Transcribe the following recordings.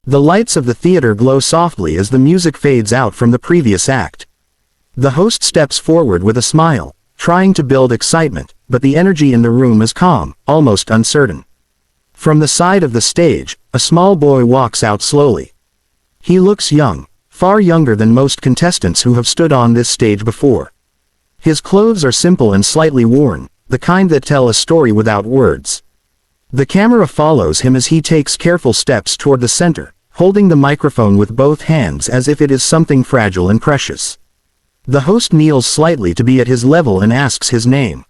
The lights of the theater glow softly as the music fades out from the previous act. The host steps forward with a smile, trying to build excitement, but the energy in the room is calm, almost uncertain. From the side of the stage, a small boy walks out slowly. He looks young, far younger than most contestants who have stood on this stage before. His clothes are simple and slightly worn, the kind that tell a story without words. The camera follows him as he takes careful steps toward the center, holding the microphone with both hands as if it is something fragile and precious. The host kneels slightly to be at his level and asks his name.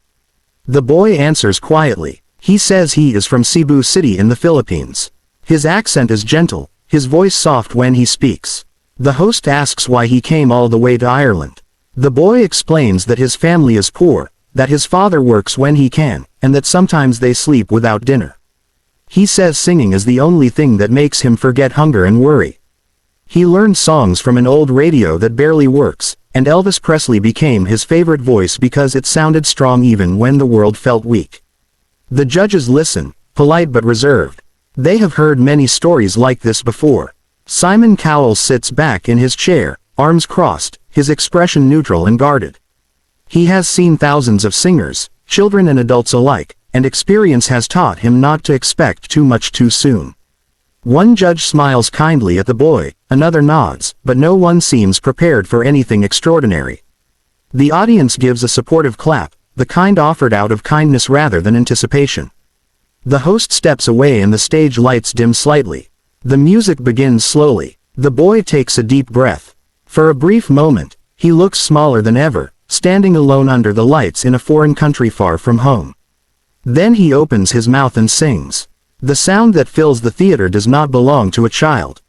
The boy answers quietly. He says he is from Cebu City in the Philippines. His accent is gentle, his voice soft when he speaks. The host asks why he came all the way to Ireland. The boy explains that his family is poor, that his father works when he can, and that sometimes they sleep without dinner. He says singing is the only thing that makes him forget hunger and worry. He learned songs from an old radio that barely works, and Elvis Presley became his favorite voice because it sounded strong even when the world felt weak. The judges listen, polite but reserved. They have heard many stories like this before. Simon Cowell sits back in his chair, arms crossed, his expression neutral and guarded. He has seen thousands of singers, children and adults alike, and experience has taught him not to expect too much too soon. One judge smiles kindly at the boy, another nods, but no one seems prepared for anything extraordinary. The audience gives a supportive clap, the kind offered out of kindness rather than anticipation. The host steps away and the stage lights dim slightly. The music begins slowly. The boy takes a deep breath. For a brief moment, he looks smaller than ever, standing alone under the lights in a foreign country far from home. Then he opens his mouth and sings. The sound that fills the theater does not belong to a child.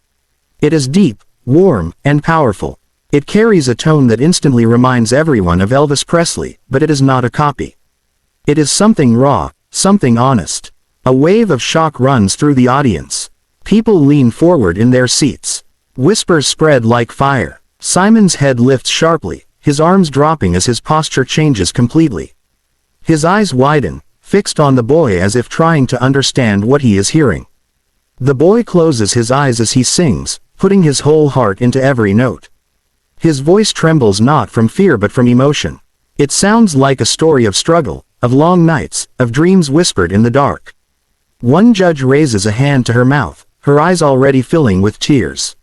It is deep, warm, and powerful. It carries a tone that instantly reminds everyone of Elvis Presley, but it is not a copy. It is something raw, something honest. A wave of shock runs through the audience. People lean forward in their seats. Whispers spread like fire. Simon's head lifts sharply, his arms dropping as his posture changes completely. His eyes widen, fixed on the boy as if trying to understand what he is hearing. The boy closes his eyes as he sings, putting his whole heart into every note. His voice trembles not from fear but from emotion. It sounds like a story of struggle, of long nights, of dreams whispered in the dark. One judge raises a hand to her mouth, her eyes already filling with tears.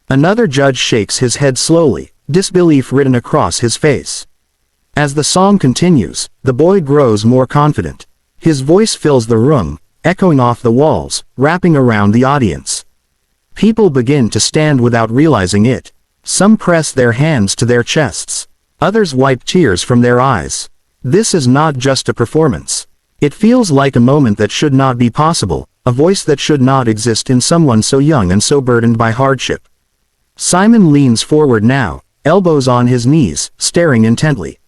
Another judge shakes his head slowly, disbelief written across his face. As the song continues, the boy grows more confident. His voice fills the room, echoing off the walls, wrapping around the audience. People begin to stand without realizing it. Some press their hands to their chests. Others wipe tears from their eyes. This is not just a performance. It feels like a moment that should not be possible, a voice that should not exist in someone so young and so burdened by hardship. Simon leans forward now, elbows on his knees, staring intently.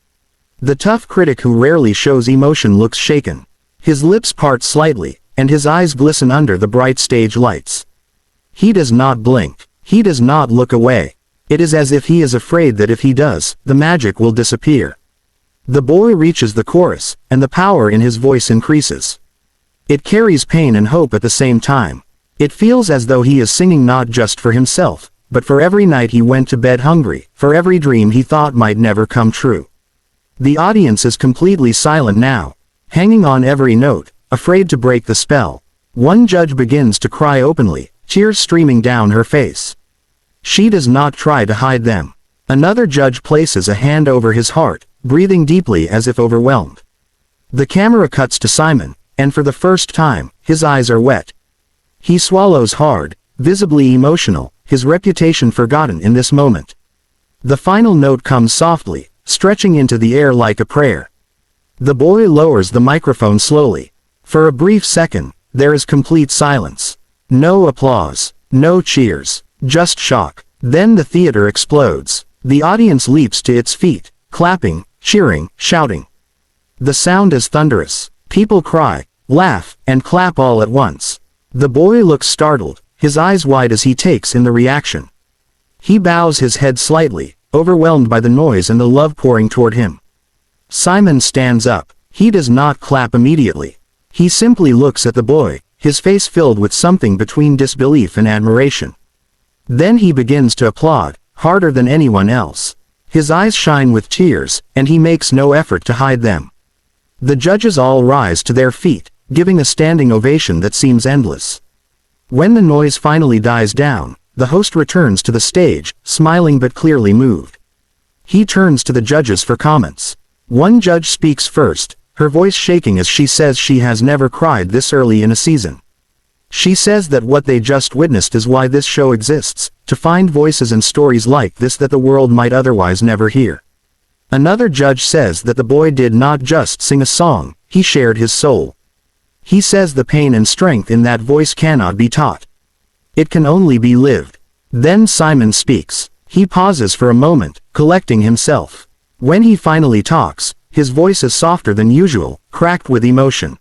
The tough critic who rarely shows emotion looks shaken. His lips part slightly, and his eyes glisten under the bright stage lights. He does not blink. He does not look away. It is as if he is afraid that if he does, the magic will disappear. The boy reaches the chorus, and the power in his voice increases. It carries pain and hope at the same time. It feels as though he is singing not just for himself, but for every night he went to bed hungry, for every dream he thought might never come true. The audience is completely silent now, hanging on every note, afraid to break the spell. One judge begins to cry openly, tears streaming down her face. She does not try to hide them. Another judge places a hand over his heart, breathing deeply as if overwhelmed. The camera cuts to Simon, and for the first time, his eyes are wet. He swallows hard, visibly emotional, his reputation forgotten in this moment. The final note comes softly, stretching into the air like a prayer. The boy lowers the microphone slowly. For a brief second, there is complete silence. No applause, no cheers, just shock. Then the theater explodes. The audience leaps to its feet, clapping, cheering, shouting. The sound is thunderous. People cry, laugh, and clap all at once. The boy looks startled, his eyes wide as he takes in the reaction. He bows his head slightly, overwhelmed by the noise and the love pouring toward him. Simon stands up. He does not clap immediately. He simply looks at the boy, his face filled with something between disbelief and admiration. Then he begins to applaud, harder than anyone else. His eyes shine with tears, and he makes no effort to hide them. The judges all rise to their feet, giving a standing ovation that seems endless. When the noise finally dies down, the host returns to the stage, smiling but clearly moved. He turns to the judges for comments. One judge speaks first, her voice shaking as she says she has never cried this early in a season. She says that what they just witnessed is why this show exists, to find voices and stories like this that the world might otherwise never hear. Another judge says that the boy did not just sing a song, he shared his soul. He says the pain and strength in that voice cannot be taught. It can only be lived. Then Simon speaks. He pauses for a moment, collecting himself. When he finally talks, his voice is softer than usual, cracked with emotion.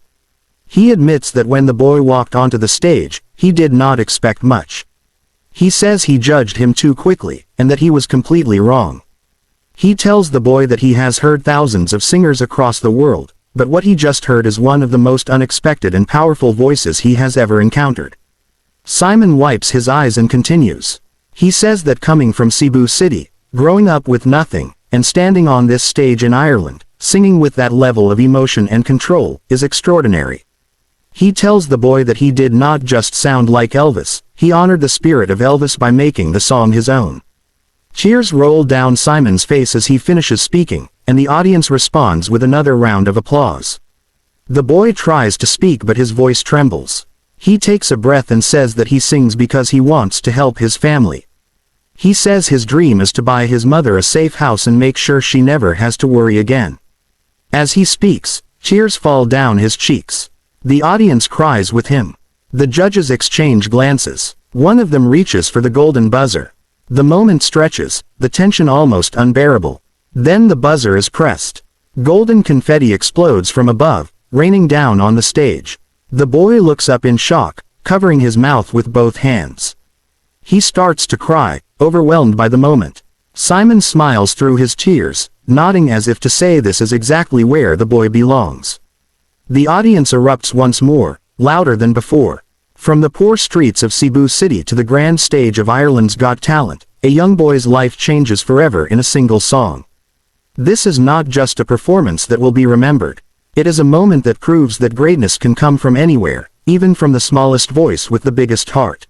He admits that when the boy walked onto the stage, he did not expect much. He says he judged him too quickly, and that he was completely wrong. He tells the boy that he has heard thousands of singers across the world, but what he just heard is one of the most unexpected and powerful voices he has ever encountered. Simon wipes his eyes and continues. He says that coming from Cebu City, growing up with nothing, and standing on this stage in Ireland, singing with that level of emotion and control, is extraordinary. He tells the boy that he did not just sound like Elvis, he honored the spirit of Elvis by making the song his own. Cheers roll down Simon's face as he finishes speaking, and the audience responds with another round of applause. The boy tries to speak but his voice trembles. He takes a breath and says that he sings because he wants to help his family. He says his dream is to buy his mother a safe house and make sure she never has to worry again. As he speaks, tears fall down his cheeks. The audience cries with him. The judges exchange glances. One of them reaches for the golden buzzer. The moment stretches, the tension almost unbearable. Then the buzzer is pressed. Golden confetti explodes from above, raining down on the stage. The boy looks up in shock, covering his mouth with both hands. He starts to cry, overwhelmed by the moment. Simon smiles through his tears, nodding as if to say this is exactly where the boy belongs. The audience erupts once more, louder than before. From the poor streets of Cebu City to the grand stage of Ireland's Got Talent, a young boy's life changes forever in a single song. This is not just a performance that will be remembered. It is a moment that proves that greatness can come from anywhere, even from the smallest voice with the biggest heart.